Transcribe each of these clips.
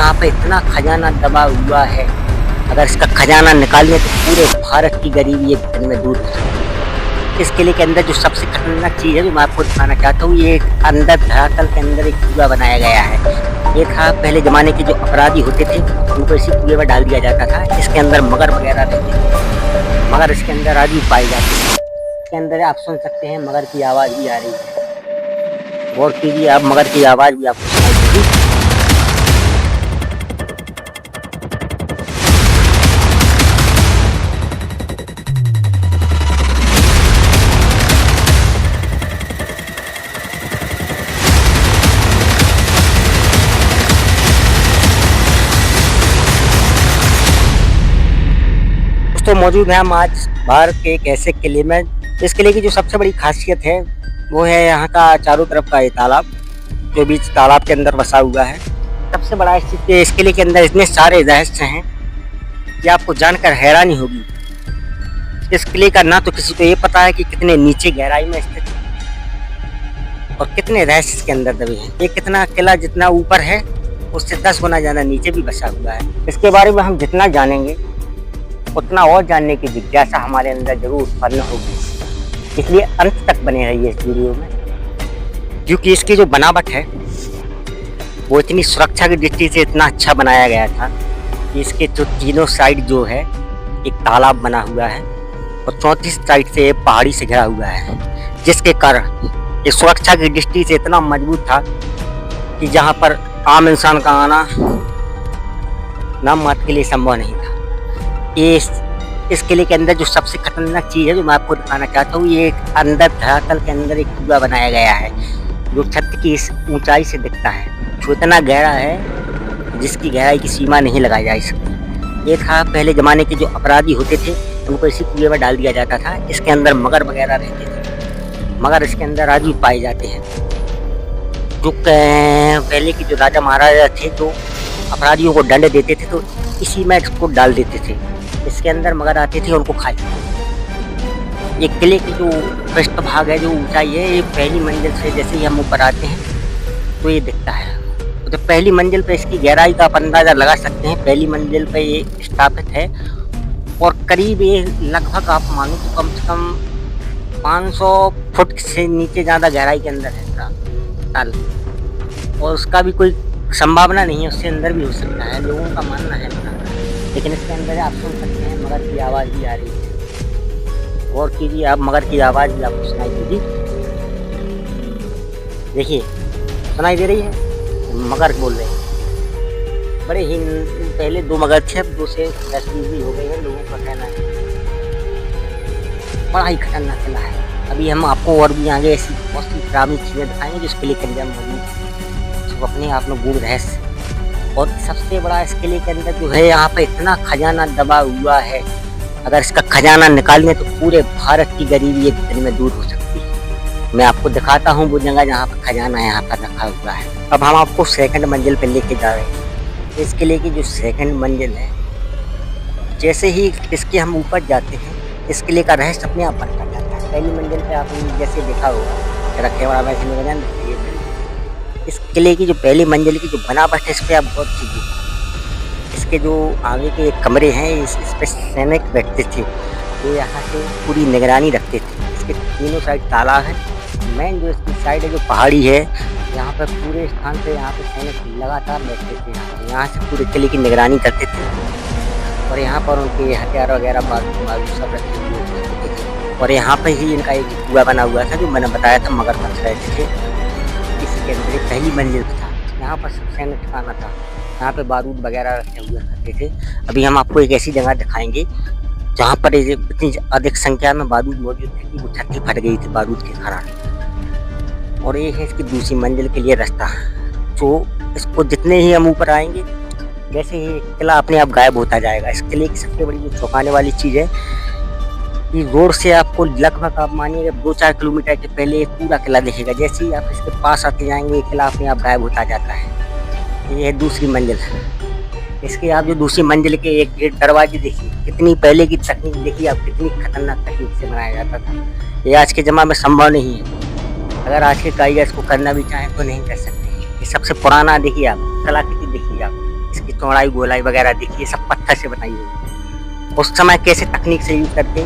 यहाँ पे इतना खजाना दबा हुआ है, अगर इसका खजाना निकाल लें तो पूरे भारत की गरीबी एक दिन में दूर हो सकती है। इस किले के अंदर जो सबसे खतरनाक चीज़ है जो मैं आपको दिखाना चाहता हूँ, ये अंदर धरातल के अंदर एक कुआं बनाया गया है। ये था पहले ज़माने के जो अपराधी होते थे उनको इसी कुएं में डाल दिया जाता था। इसके अंदर मगर वगैरह रहते थे, मगर इसके अंदर आज भी पाई जाती है। इसके अंदर आप सुन सकते हैं मगर की आवाज़ भी आ रही है। गौर कीजिए, आप मगर की आवाज़ भी आपको सुनाई देगी। तो मौजूद है हम आज भारत के एक ऐसे किले में। इस किले की जो सबसे बड़ी खासियत है वो है यहाँ का चारों तरफ का ये तालाब जो बीच तालाब के अंदर बसा हुआ है। सबसे बड़ा इस किले के अंदर इतने सारे रहस्य हैं कि आपको जानकर हैरानी होगी। इस किले का ना तो किसी को ये पता है कि कितने नीचे गहराई में स्थित है और कितने रहस्य इसके अंदर दबे हैं। ये कितना किला जितना ऊपर है उससे 10 गुना ज्यादा नीचे भी बसा हुआ है। इसके बारे में हम जितना जानेंगे उतना और जानने की जिज्ञासा हमारे अंदर जरूर उत्पन्न होगी, इसलिए अंत तक बने रहिए इस वीडियो में। क्योंकि इसकी जो बनावट है वो इतनी सुरक्षा की दृष्टि से इतना अच्छा बनाया गया था कि इसके जो तीनों साइड जो है एक तालाब बना हुआ है और चौथी साइड से पहाड़ी से घिरा हुआ है, जिसके कारण ये सुरक्षा की दृष्टि से इतना मजबूत था कि जहाँ पर आम इंसान का आना नाम मात्र के लिए संभव नहीं था। इस किले के अंदर जो सबसे खतरनाक चीज़ है जो मैं आपको दिखाना चाहता हूँ, ये एक अंदर धरातल के अंदर एक कुआं बनाया गया है जो छत की इस ऊंचाई से दिखता है, जो इतना गहरा है जिसकी गहराई की सीमा नहीं लगाई जा सकती। ये था पहले ज़माने के जो अपराधी होते थे उनको इसी कुएं में डाल दिया जाता था। इसके अंदर मगर वगैरह रहते थे, मगर इसके अंदर आज भी पाए जाते हैं। जो पहले के जो राजा महाराजा थे जो अपराधियों को दंड देते थे तो इसी में इसको डाल देते थे। इसके अंदर मगर आते थे और उनको खा जाते। ये किले की जो पृष्ठ भाग है, जो ऊंचाई है, ये पहली मंजिल से जैसे ही हम ऊपर आते हैं तो ये दिखता है। तो पहली मंजिल पे इसकी गहराई का आप अंदाजा लगा सकते हैं। पहली मंजिल पे ये स्थापित है और करीब ये लगभग आप मानो तो कम से कम 500 फुट से नीचे ज़्यादा गहराई के अंदर है ताल, और उसका भी कोई संभावना नहीं है, उससे अंदर भी हो सकता है, लोगों का मानना है। लेकिन इसके अंदर आप सुन सकते हैं मगर की आवाज़ भी आ रही है। गौर कीजिए, आप मगर की आवाज़ भी आपको सुनाई देगी। देखिए, सुनाई दे रही है, मगर बोल रहे हैं। बड़े ही पहले 2 मगर थे, अब 2 से 10 भी हो गए हैं, लोगों का कहना है। बड़ा ही खतरनाक किला है। अभी हम आपको और भी आगे ऐसी बहुत सी ड्रामी चीज़ें दिखाएंगे जो इसके लिए कंजम मौजूद अपने आप में गूढ़ रहस्य। और सबसे बड़ा इस किले के अंदर जो है यहाँ पे इतना खजाना दबा हुआ है, अगर इसका खजाना निकाल लें तो पूरे भारत की गरीबी एक दिन में दूर हो सकती है। मैं आपको दिखाता हूँ वो जगह जहाँ पर खजाना यहाँ पर रखा हुआ है। अब हम आपको सेकंड मंजिल पर लेके जा रहे हैं। इस किले की जो सेकंड मंजिल है, जैसे ही इसके हम ऊपर जाते हैं इस किले का रहस्य अपने आप बनता जाता है। पहली मंजिल पर आपने जैसे देखा होगा रखे वाला वैसे इस किले की जो पहली मंजिल की जो बनावट है इस पर आप बहुत कीजिए। इसके जो आगे के कमरे हैं इस पर सैनिक बैठते थे, ये यहाँ से पूरी निगरानी रखते थे। इसके तीनों साइड तालाब है, मेन जो इसकी साइड है जो पहाड़ी है, यहाँ पर पूरे स्थान पे यहाँ पे सैनिक लगातार बैठते थे। यहाँ से पूरे किले की निगरानी करते थे और यहाँ पर उनके हथियार वगैरह बाजू सब रखे हुए थे। और यहाँ पर ही इनका एक कुआं बना हुआ था जो मैंने बताया था, मगरमच्छ रहते थे। इसके अंदर पहली मंजिल था, यहाँ पर सब सैनिक ठिकाना था, यहाँ पे बारूद वगैरह रखे हुए करते थे। अभी हम आपको एक ऐसी जगह दिखाएंगे जहाँ पर इतनी अधिक संख्या में बारूद मौजूद थे कि वो छत्ती फट गई थी बारूद के कारण। और ये है इसकी दूसरी मंजिल के लिए रास्ता, जो इसको जितने ही हम ऊपर आएंगे वैसे ही किला अपने आप गायब होता जाएगा। इस किले की सबसे बड़ी जो चौंकाने वाली चीज़ है कि रोड से आपको लगभग आप मानिए 2-4 किलोमीटर के पहले एक पूरा किला दिखेगा। जैसे ही आप इसके पास आते जाएंगे किला अपने आप गायब होता जाता है। ये है दूसरी मंजिल। इसके आप जो दूसरी मंजिल के एक गेट दरवाजे देखिए, कितनी पहले की तकनीक देखिए आप, कितनी खतरनाक तकनीक से बनाया जाता था। ये आज के ज़माने में संभव नहीं है। अगर आज के कारीगर इसको करना भी चाहें तो नहीं कर सकते। ये सबसे पुराना देखिए आप, कलाकृति देखिए आप, इसकी चौड़ाई गोलाई वगैरह देखिए, सब पत्थर से बनाई हुई है। उस समय कैसे तकनीक से यूज करके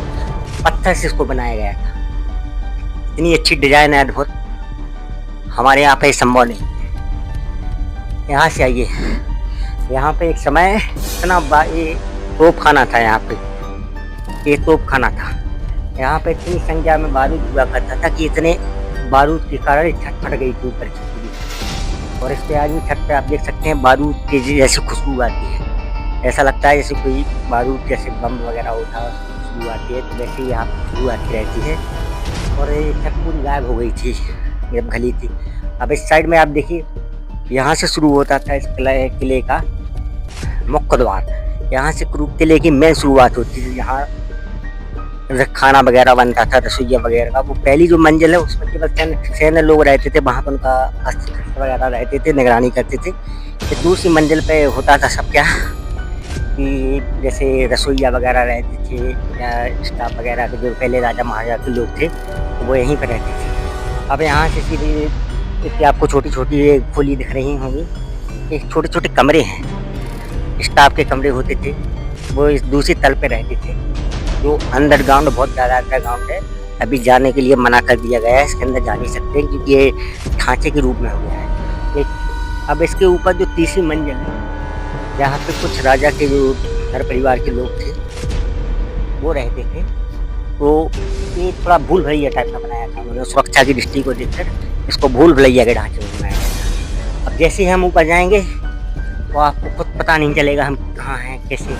पत्थर से इसको बनाया गया था। इतनी अच्छी डिजाइन है, अद्भुत, हमारे यहाँ पे संभव नहीं। यहाँ से आइए, यहाँ पे एक समय इतना ये तोप खाना था। यहाँ पे ये तोप खाना था। यहाँ पे इतनी संख्या में बारूद हुआ करता था कि इतने बारूद के कारण छत फट गई थी ऊपर की पूरी। और इस पे आज भी छत पे आप देख सकते हैं बारूद की जैसे खुशबू आती है। ऐसा लगता है जैसे कोई बारूद जैसे बम वगैरह होता है, खुशबू आती है, तो वैसे ही यहाँ खुशबू आती रहती है। और ये छत पूरी गायब हो गई थी जब गली थी। अब इस साइड में आप देखिए, यहाँ से शुरू होता था इस किले का मुख्य द्वार। यहाँ से किले की मेन शुरुआत होती थी। यहाँ खाना वगैरह बनता था, रसोईया वगैरह का। वो पहली जो मंजिल है उसमें केवल सैन्य लोग रहते थे, वहाँ पर उनका हस्त वगैरह रहते थे, निगरानी करते थे। फिर दूसरी मंजिल पे होता था सब क्या कि जैसे रसोईया वगैरह रहते थे या स्टाफ वगैरह के जो पहले राजा महाराजा के लोग थे वो यहीं पर रहते थे। अब यहाँ से सीधे आपको छोटी छोटी खोली दिख रही होंगी, एक छोटे छोटे कमरे हैं, स्टाफ के कमरे होते थे। वो इस दूसरी तल पे रहते थे। जो अंडरग्राउंड, बहुत ज़्यादा अंडरग्राउंड है, अभी जाने के लिए मना कर दिया गया है। इसके अंदर जा नहीं सकते क्योंकि ये ढांचे के रूप में हो गया है। अब इसके ऊपर जो तीसरी मंजिल है, जहाँ पे कुछ राजा के जो घर परिवार के लोग थे वो रहते थे, तो ये थोड़ा भूल भुलैया टाइप का बनाया था उन्होंने। सुरक्षा की दृष्टि को देखकर इसको भूल भुलैया के ढांचे में बनाया गया था। अब जैसे ही हम ऊपर जाएंगे तो आपको खुद पता नहीं चलेगा हम कहाँ हैं, कैसे,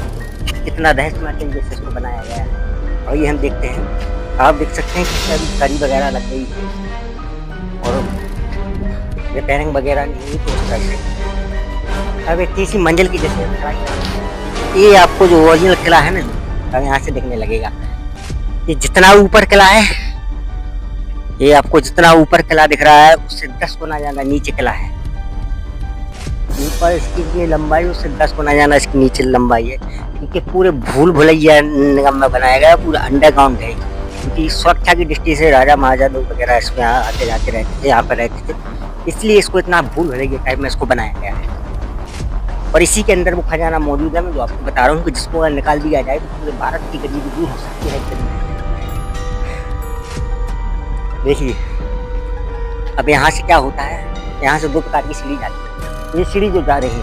कितना रहस्यमय तरीके से इसको बनाया गया है। और ये हम देखते हैं, आप देख सकते हैं कि अभी करी वगैरह लग गई है और रिपेयरिंग वगैरह नहीं हुई, तो उस तरह से। अब एक तीसरी मंजिल की जैसे ये आपको जो ओरिजिनल किला है ना, अब यहाँ से दिखने लगेगा। ये जितना ऊपर किला है, ये आपको जितना ऊपर किला दिख रहा है उससे 10 गुना ज़्यादा नीचे किला है। ऊपर इसकी ये लंबाई उससे 10 गुना ज़्यादा इसकी नीचे लंबाई है, क्योंकि पूरे भूल भुलैया निगम में बनाया गया, पूरा अंडरग्राउंड है। क्योंकि सुरक्षा की दृष्टि से राजा महाराजा लोग वगैरह इसमें आते जाते रहते थे, यहाँ पर रहते थे, इसलिए इसको इतना भूल भुलैया टाइप में इसको बनाया गया है। और इसी के अंदर वो खजाना मौजूद है, मैं जो आपको बता रहा हूँ कि जिसको अगर निकाल दिया जाए तो पूरे भारत की गरीबी दूर हो सकती है। देखिए अब यहाँ से क्या होता है, यहाँ से 2 प्रकार की सीढ़ी जाती है। ये सीढ़ी जो जा रही है,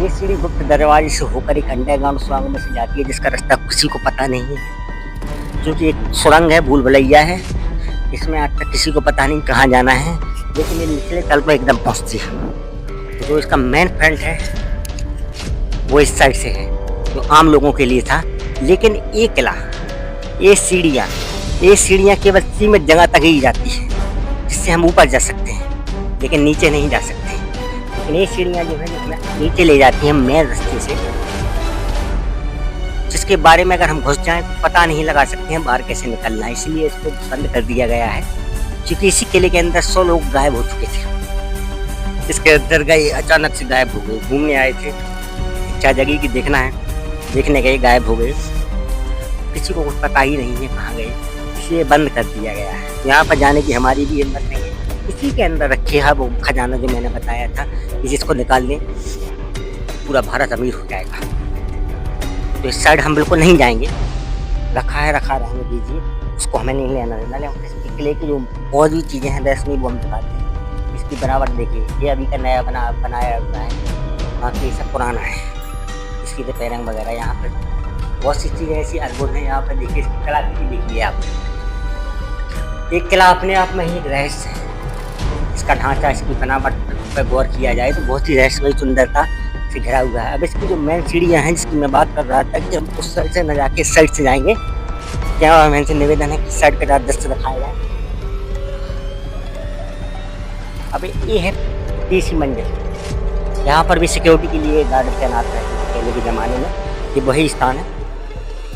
ये सीढ़ी गुप्त दरवाजे से होकर एक अंडरग्राउंड सुरंग में से जाती है, जिसका रास्ता किसी को पता नहीं है, क्योंकि एक सुरंग है, भूल भुलैया है। इसमें आज तक किसी को पता नहीं कहाँ जाना है, लेकिन ये निचले तल पर एकदम पहुँचती है। जो इसका मेन फ्रंट है वो इस साइड से है, जो आम लोगों के लिए था। लेकिन ये किला, ये सीढ़ियाँ केवल सीमित जगह तक ही जाती है, जिससे हम ऊपर जा सकते हैं, लेकिन नीचे नहीं जा सकते। लेकिन ये सीढ़ियाँ जो है नीचे ले जाती हैं मेन रास्ते से, जिसके बारे में अगर हम घुस जाएं तो पता नहीं लगा सकते हैं बाहर कैसे निकलना है। इसलिए इसको बंद कर दिया गया है, क्योंकि इसी किले के अंदर 100 लोग गायब हो चुके थे। इसके अंदर गए, अचानक से गायब हो गए। घूमने आए थे, इच्छा जगी कि देखना है, देखने गए, गायब हो गए। किसी को कुछ पता ही नहीं है कहाँ गए, इसलिए बंद कर दिया गया है। यहाँ पर जाने की हमारी भी हिम्मत नहीं है। इसी के अंदर रखे है वो खजाना जो मैंने बताया था कि जिसको निकाल लें पूरा भारत अमीर हो जाएगा। तो इस साइड हम बिल्कुल नहीं जाएंगे, रखा रहने दीजिए, उसको हमें नहीं लेना देना। हम इसके किले की जो और भी चीज़ें हैं रस्मी वो हम दिखाते हैं। इसकी बनावट देखिए, ये अभी का नया बनाया हुआ है, बाकी ये सब पुराना है। इसकी रिपेयरिंग वगैरह यहाँ पर बहुत सी चीज़ें ऐसी अद्भुत हैं। यहाँ पर देखिए, इसकी कलाकृति देखिए आप। एक किला अपने आप में ही एक रहस्य है। इसका ढांचा, इसकी बनावट पर गौर किया जाए तो बहुत ही रहस्यमय सुंदरता से घिरा हुआ है। अब इसकी जो मेन सीढ़ियाँ हैं जिसकी मैं बात कर रहा था कि हम उस साइड से न जाके इस साइड से जाएंगे। क्या मैंने से निवेदन है कि साइड पे ज़्यादा दृश्य दिखाया जाए। अब ये है तीसरी मंजिल। यहाँ पर भी सिक्योरिटी के लिए गार्ड तैनात रहते पहले के ज़माने में, ये वही स्थान है।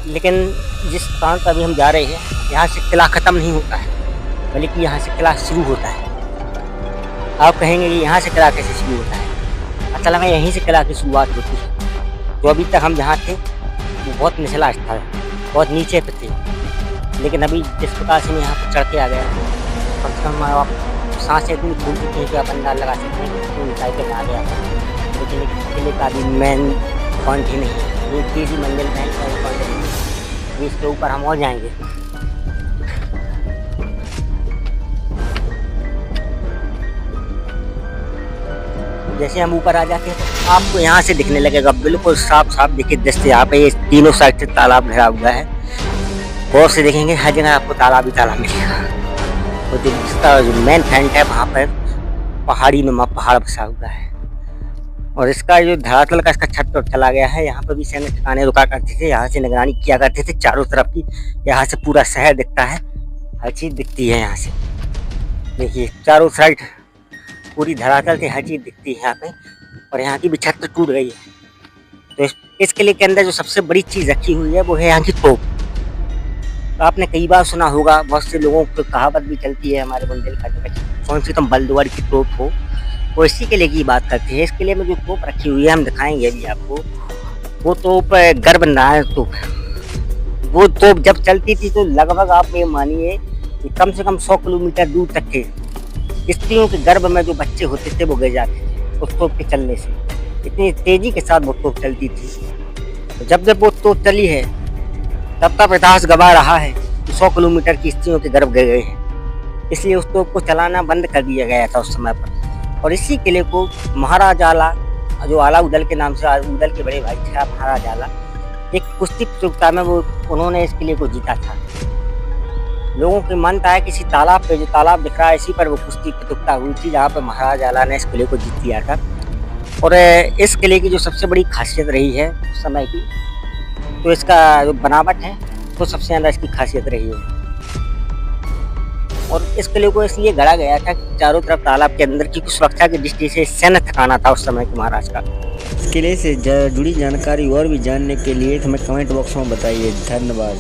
लेकिन जिस स्थान पर अभी हम जा रहे हैं, यहाँ से किला ख़त्म नहीं होता है, बल्कि यहाँ से किला शुरू होता है। आप कहेंगे कि यहाँ से किला कैसे शुरू होता है? असल में यहीं से किला की शुरुआत होती है। तो अभी तक हम जहाँ थे वो बहुत निचला स्थल है, बहुत नीचे पे थे। लेकिन अभी जिस प्रकार से यहाँ पर चढ़ के आ गया, कम से कम आप सांसें इतनी फूल चुकी हैं कि आप अंदाज़ लगा सकते हैं कि ऊंचाई पे आ गया। लेकिन किले का भी मेन पॉइंट ही नहीं है। ये तीसरी मंजिल पे है, इसके ऊपर हम और जाएंगे। जैसे हम ऊपर आ जाते हैं तो आपको यहाँ से दिखने लगेगा बिल्कुल साफ साफ दिखे दृश्य। यहाँ पे ये तीनों साइड से तालाब घिरा हुआ है। गौर से देखेंगे हर जगह आपको तालाब ही तालाब मिलेगा। तो जो इसका जो मेन फ्रंट है वहाँ पर पहाड़ी में पहाड़ बसा हुआ है। और इसका जो धरातल का इसका छत पर चला गया है। यहाँ पर भी सैन्य ठिकाने रुका करते थे, यहाँ से निगरानी किया करते थे चारों तरफ की। यहाँ से पूरा शहर दिखता है, हर चीज़ दिखती है यहाँ से। देखिए चारों साइड पूरी धरातल से हर चीज़ दिखती है यहाँ पे। और यहाँ की भी छत तो टूट गई है। तो इस किले के अंदर जो सबसे बड़ी चीज़ रखी हुई है वो है यहाँ की तोप। तो आपने कई बार सुना होगा, बहुत से लोगों को कहावत भी चलती है हमारे बुंदेलखंड में, कौन सी तुम बलदुआर की तोप हो। वो इसी किले की बात करते हैं। इस किले में जो तोप रखी हुई है हम दिखाएंगे अभी आपको। वो तोप गर्भ नारायण तोप है। वो तोप जब चलती थी तो लगभग आप ये मानिए कि कम से कम 100 किलोमीटर दूर तक के स्त्रियों के गर्भ में जो बच्चे होते थे वो गिर जाते थे उस तोप के चलने से। इतनी तेजी के साथ वो तोप चलती थी। तो जब जब वो तोप चली है तब तब इतिहास गवाह रहा है कि 100 किलोमीटर की स्त्रियों के गर्भ गिर गए हैं। इसलिए उस तोप को चलाना बंद कर दिया गया था उस समय पर। और इसी किले को महाराजा आला, जो आला उदल के नाम से, उदल के बड़े भाई थे महाराजा आला, एक कुश्ती प्रतियोगिता में वो उन्होंने इस किले को जीता था। लोगों की मानता है किसी तालाब पे, जो तालाब दिख रहा है इसी पर वो कुश्ती प्रतियोगिता हुई थी जहाँ पर महाराजा आला ने इस किले को जीत लिया था। और इस किले की जो सबसे बड़ी खासियत रही है उस समय की, तो इसका जो बनावट है वो सबसे ज़्यादा इसकी खासियत रही है। और इस किले को इसलिए गढ़ा गया था कि चारों तरफ तालाब के अंदर की सुरक्षा की दृष्टि से सैन्य ठिकाना था उस समय के महाराज का। इस किले से जुड़ी जानकारी और भी जानने के लिए हमें कमेंट बॉक्स में बताइए। धन्यवाद।